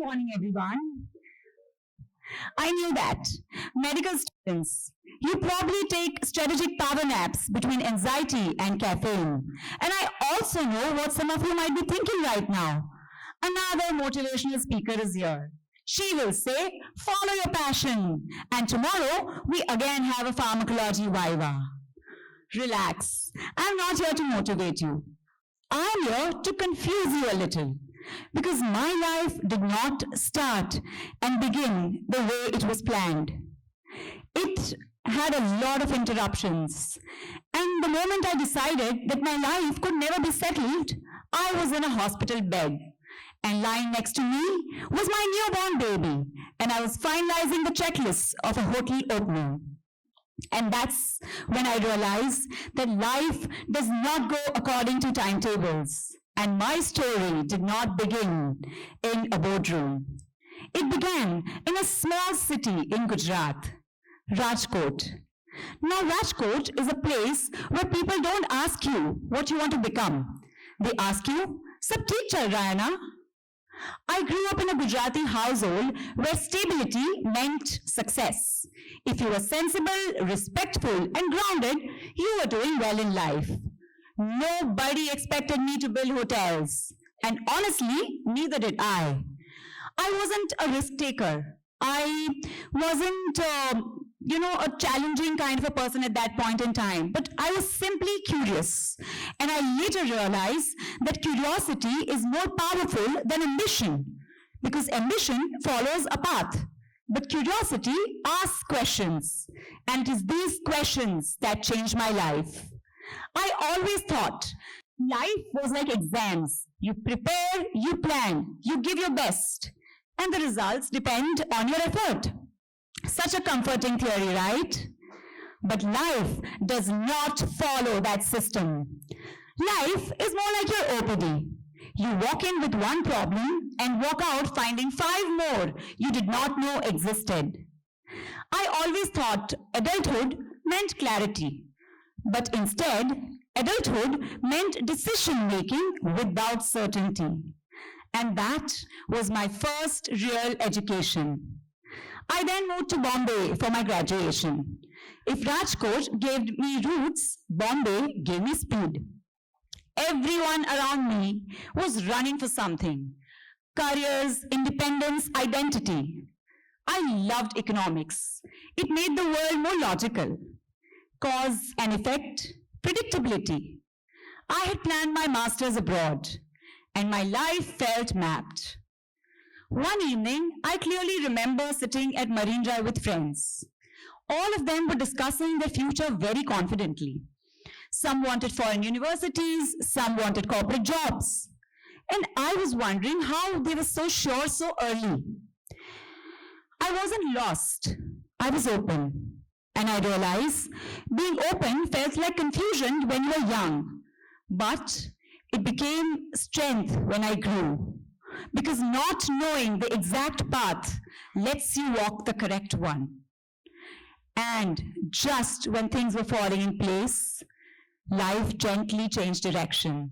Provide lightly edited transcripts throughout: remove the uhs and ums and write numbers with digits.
Morning, everyone. I knew that. Medical students, you probably take strategic power naps between anxiety and caffeine. And I also know what some of you might be thinking right now. Another motivational speaker is here. She will say, follow your passion. And tomorrow, we again have a pharmacology viva. Relax. I'm not here to motivate you. I'm here to confuse you a little because my life did not start and begin the way it was planned. It had a lot of interruptions. And the moment I decided that my life could never be settled, I was in a hospital bed. And lying next to me was my newborn baby. And I was finalizing the checklist of a hotel opening. And that's when I realized that life does not go according to timetables. And my story did not begin in a boardroom. It began in a small city in Gujarat, Rajkot. Now, Rajkot is a place where people don't ask you what you want to become. They ask you, Sab theek chal raha hai na? I grew up in a Gujarati household where stability meant success. If you were sensible, respectful, and grounded, you were doing well in life. Nobody expected me to build hotels. And honestly, neither did I. I wasn't a risk taker. I wasn't, a challenging kind of a person at that point in time. But I was simply curious. And I later realized that curiosity is more powerful than ambition. Because ambition follows a path. But curiosity asks questions. And it is these questions that changed my life. I always thought life was like exams. You prepare, you plan, you give your best. And the results depend on your effort. Such a comforting theory, right? But life does not follow that system. Life is more like your OPD. You walk in with one problem and walk out finding 5 more you did not know existed. I always thought adulthood meant clarity. But instead, adulthood meant decision making without certainty. And that was my first real education. I then moved to Bombay for my graduation. If Rajkot gave me roots, Bombay gave me speed. Everyone around me was running for something. Careers, independence, identity. I loved economics. It made the world more logical. Cause and effect, predictability. I had planned my master's abroad, and my life felt mapped. One evening, I clearly remember sitting at Marine Drive with friends. All of them were discussing their future very confidently. Some wanted foreign universities, some wanted corporate jobs. And I was wondering how they were so sure so early. I wasn't lost. I was open. And I realized being open felt like confusion when you were young. But it became strength when I grew. Because not knowing the exact path lets you walk the correct one. And just when things were falling in place, life gently changed direction.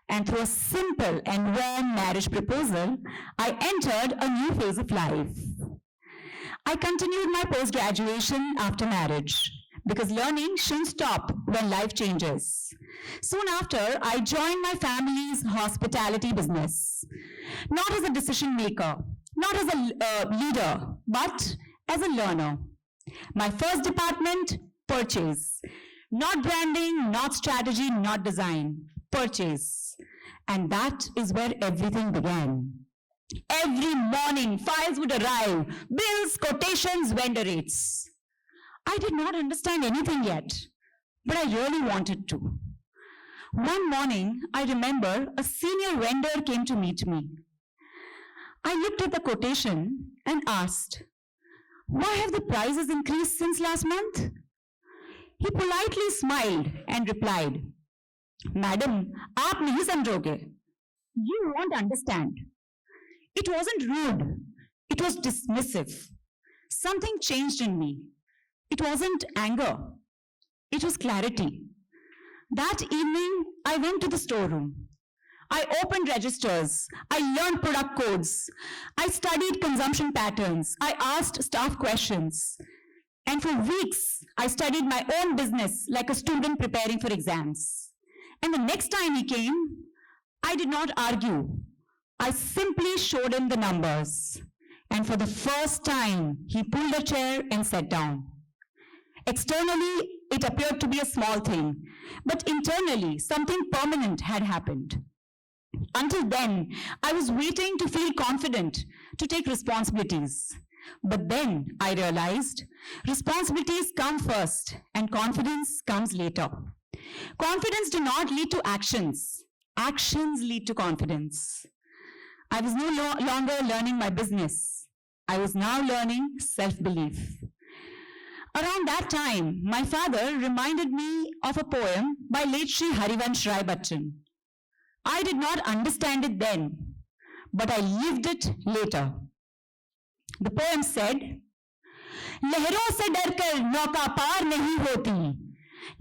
And through a simple and warm marriage proposal, I entered a new phase of life. I continued my post-graduation after marriage because learning shouldn't stop when life changes. Soon after, I joined my family's hospitality business. Not as a decision maker, not as a leader, but as a learner. My first department, purchase. Not branding, not strategy, not design. Purchase. And that is where everything began. Every morning, files would arrive, bills, quotations, vendor rates. I did not understand anything yet, but I really wanted to. One morning, I remember a senior vendor came to meet me. I looked at the quotation and asked, "Why have the prices increased since last month?" He politely smiled and replied, "Madam, aap nahi samjhoge. You won't understand." It wasn't rude. It was dismissive. Something changed in me. It wasn't anger. It was clarity. That evening, I went to the storeroom. I opened registers. I learned product codes. I studied consumption patterns. I asked staff questions. And for weeks, I studied my own business like a student preparing for exams. And the next time he came, I did not argue. I simply showed him the numbers. And for the first time, he pulled a chair and sat down. Externally, it appeared to be a small thing, but internally, something permanent had happened. Until then, I was waiting to feel confident, to take responsibilities. But then I realized responsibilities come first and confidence comes later. Confidence does not lead to actions. Actions lead to confidence. I was no longer learning my business. I was now learning self-belief. Around that time, my father reminded me of a poem by late Sri Harivansh Rai Bachchan. I did not understand it then, but I lived it later. The poem said, लहरों से डरकर नौका पार नहीं होती,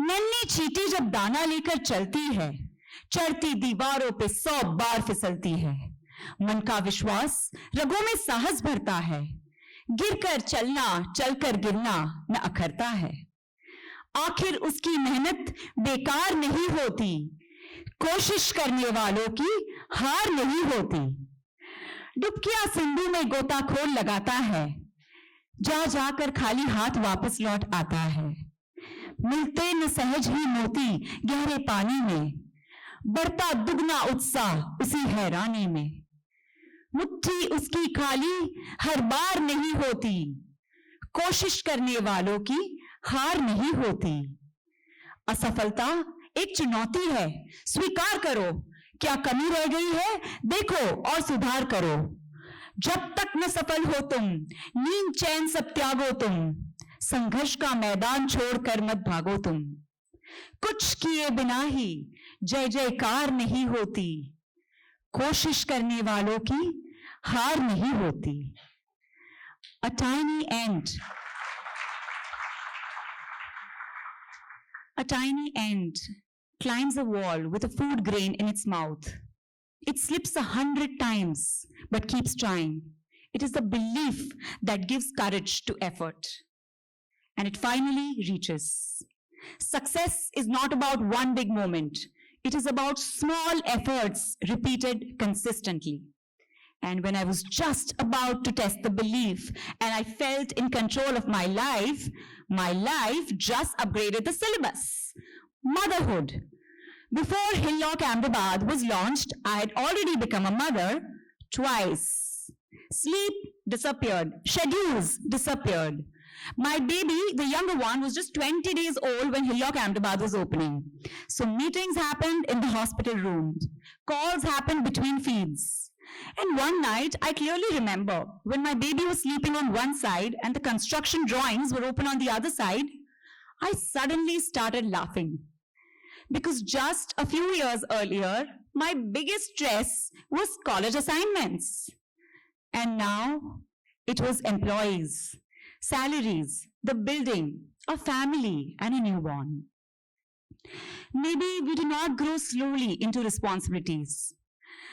नन्ही चींटी जब दाना लेकर चलती है, चढ़ती दीवारों पे 100 बार फिसलती है, मन का विश्वास रगों में साहस भरता है, गिरकर चलना, चलकर गिरना न अखरता है, आखिर उसकी मेहनत बेकार नहीं होती, कोशिश करने वालों की हार नहीं होती, डुबकियां सिंधु में गोताखोर लगाता है, जा जाकर खाली हाथ वापस लौट आता है, मिलते न सहज ही मोती गहरे पानी में, बढ़ता दुगना उत्साह उसी हैरानी में, मुट्ठी उसकी खाली हर बार नहीं होती, कोशिश करने वालों की हार नहीं होती, असफलता एक चुनौती है, स्वीकार करो, क्या कमी रह गई है, देखो और सुधार करो, जब तक न सफल हो तुम, नींद चैन सब त्यागो तुम, संघर्ष का मैदान छोड़कर मत भागो तुम, कुछ किए बिना ही जय जयकार नहीं होती, कोशिश करने वालों की हार नहीं होती. A tiny ant climbs a wall with a food grain in its mouth. It slips 100 times, but keeps trying. It is the belief that gives courage to effort. And it finally reaches. Success is not about one big moment. It is about small efforts repeated consistently. And when I was just about to test the belief and I felt in control of my life just upgraded the syllabus. Motherhood. Before Hillock Ahmedabad was launched, I had already become a mother twice. Sleep disappeared. Schedules disappeared. My baby, the younger one, was just 20 days old when Hillock Ahmedabad was opening. So meetings happened in the hospital rooms. Calls happened between feeds. And one night, I clearly remember when my baby was sleeping on one side and the construction drawings were open on the other side, I suddenly started laughing. Because just a few years earlier, my biggest stress was college assignments. And now it was employees, salaries, the building, a family, and a newborn. Maybe we do not grow slowly into responsibilities.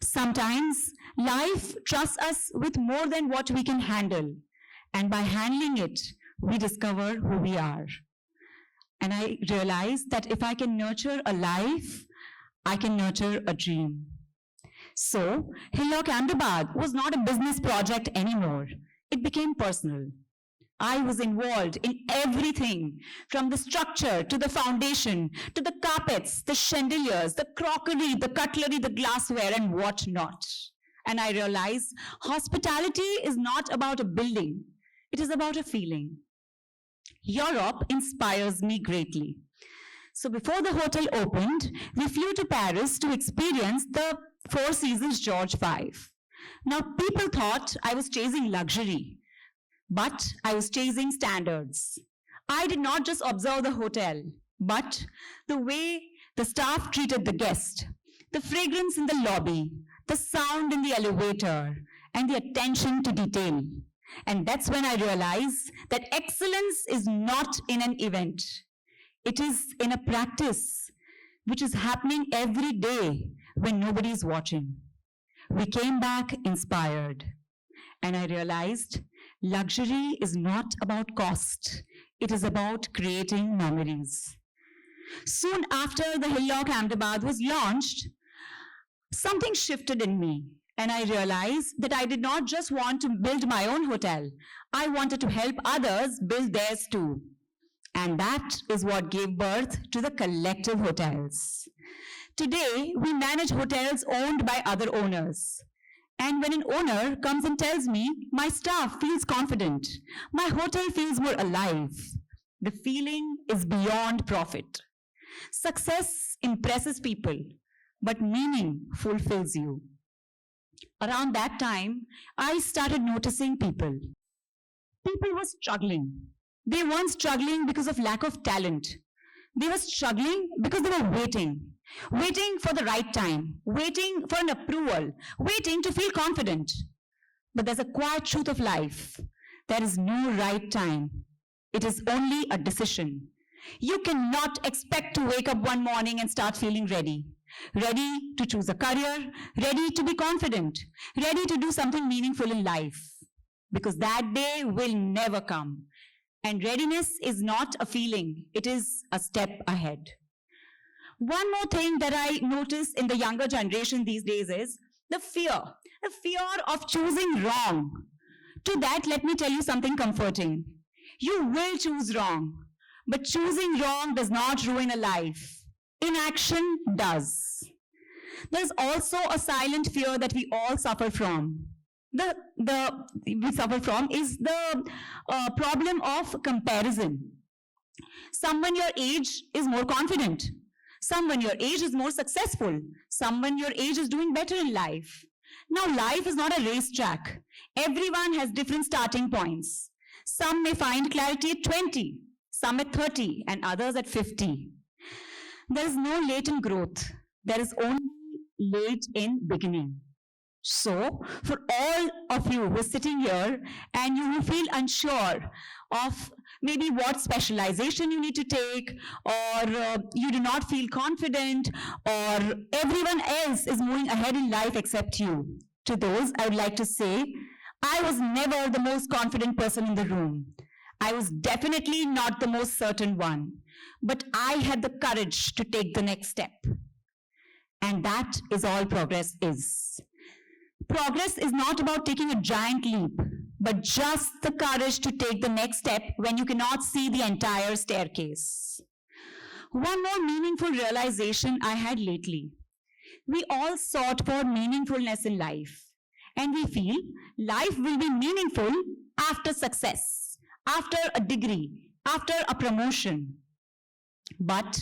Sometimes life trusts us with more than what we can handle. And by handling it, we discover who we are. And I realized that if I can nurture a life, I can nurture a dream. So, Hillock Ahmedabad was not a business project anymore. It became personal. I was involved in everything, from the structure to the foundation, to the carpets, the chandeliers, the crockery, the cutlery, the glassware, and what not. And I realized hospitality is not about a building. It is about a feeling. Europe inspires me greatly. So before the hotel opened, we flew to Paris to experience the Four Seasons George V. Now, people thought I was chasing luxury, but I was chasing standards. I did not just observe the hotel, but the way the staff treated the guest, the fragrance in the lobby, the sound in the elevator, and the attention to detail. And that's when I realized that excellence is not in an event. It is in a practice which is happening every day when nobody's watching. We came back inspired. And I realized luxury is not about cost. It is about creating memories. Soon after the Hillock Ahmedabad was launched, something shifted in me. And I realized that I did not just want to build my own hotel. I wanted to help others build theirs too. And that is what gave birth to the Collective Hotels. Today, we manage hotels owned by other owners. And when an owner comes and tells me, my staff feels confident, my hotel feels more alive, the feeling is beyond profit. Success impresses people, but meaning fulfills you. Around that time, I started noticing people. People were struggling. They weren't struggling because of lack of talent. They were struggling because they were waiting for the right time, waiting for an approval, waiting to feel confident. But there's a quiet truth of life. There is no right time. It is only a decision. You cannot expect to wake up one morning and start feeling ready. Ready to choose a career, ready to be confident, ready to do something meaningful in life. Because that day will never come. And readiness is not a feeling, it is a step ahead. One more thing that I notice in the younger generation these days is the fear of choosing wrong. To that, let me tell you something comforting. You will choose wrong, but choosing wrong does not ruin a life. Inaction does. There's also a silent fear that we all suffer from. We suffer from is the problem of comparison. Someone your age is more confident. Someone your age is more successful. Someone your age is doing better in life. Now, life is not a racetrack. Everyone has different starting points. Some may find clarity at 20, some at 30, and others at 50. There is no latent growth. There is only late in beginning. So, for all of you who are sitting here and you who feel unsure of maybe what specialization you need to take, or you do not feel confident, or everyone else is moving ahead in life except you, to those I would like to say, I was never the most confident person in the room. I was definitely not the most certain one, but I had the courage to take the next step. And that is all progress is. Progress is not about taking a giant leap, but just the courage to take the next step when you cannot see the entire staircase. One more meaningful realization I had lately. We all sought for meaningfulness in life, and we feel life will be meaningful after success, after a degree, after a promotion. But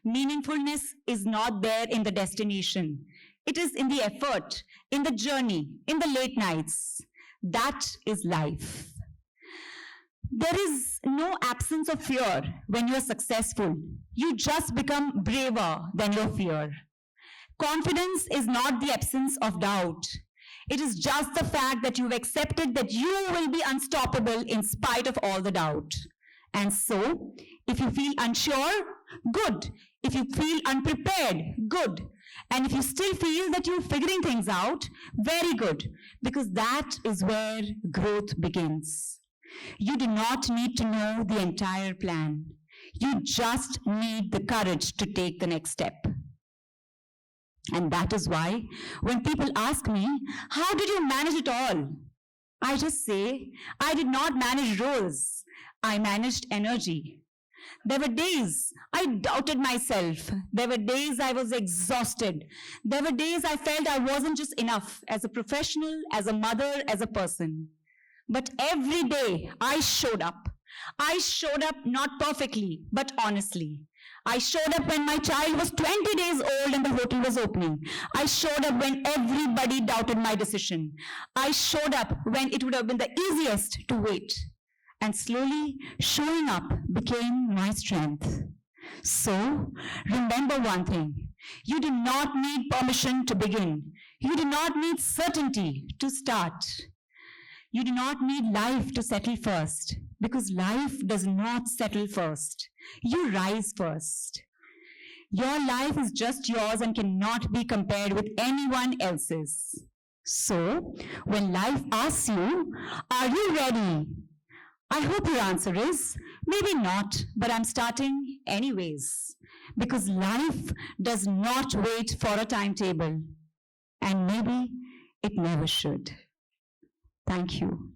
meaningfulness is not there in the destination. It is in the effort, in the journey, in the late nights. That is life. There is no absence of fear when you are successful. You just become braver than your fear. Confidence is not the absence of doubt. It is just the fact that you've accepted that you will be unstoppable in spite of all the doubt. And so, if you feel unsure, good. If you feel unprepared, good. And if you still feel that you're figuring things out, very good, because that is where growth begins. You do not need to know the entire plan. You just need the courage to take the next step. And that is why when people ask me, how did you manage it all? I just say, I did not manage roles. I managed energy. There were days I doubted myself. There were days I was exhausted. There were days I felt I wasn't just enough as a professional, as a mother, as a person. But every day I showed up. I showed up not perfectly, but honestly. I showed up when my child was 20 days old and the hotel was opening. I showed up when everybody doubted my decision. I showed up when it would have been the easiest to wait. And slowly, showing up became my strength. So, remember one thing. You do not need permission to begin. You do not need certainty to start. You do not need life to settle first, because life does not settle first. You rise first. Your life is just yours and cannot be compared with anyone else's. So, when life asks you, are you ready? I hope your answer is maybe not, but I'm starting anyways. Because life does not wait for a timetable, and maybe it never should. Thank you.